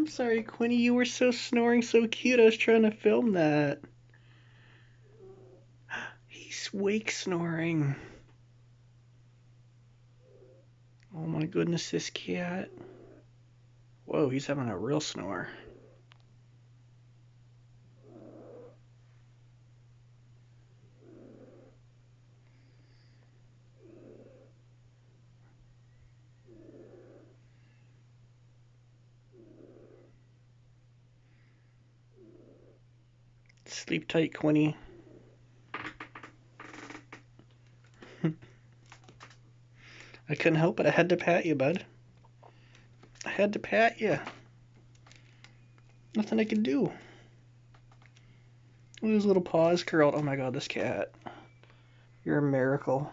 I'm sorry, Quinny, you were so snoring so cute. I was trying to film that. He's wake snoring. Oh my goodness, this cat. Whoa, he's having a real snore. Sleep tight, Quinny. I couldn't help it. I had to pat you, bud. I had to pat you. Nothing I could do. Look at his little paws curled. Oh my god, this cat. You're a miracle.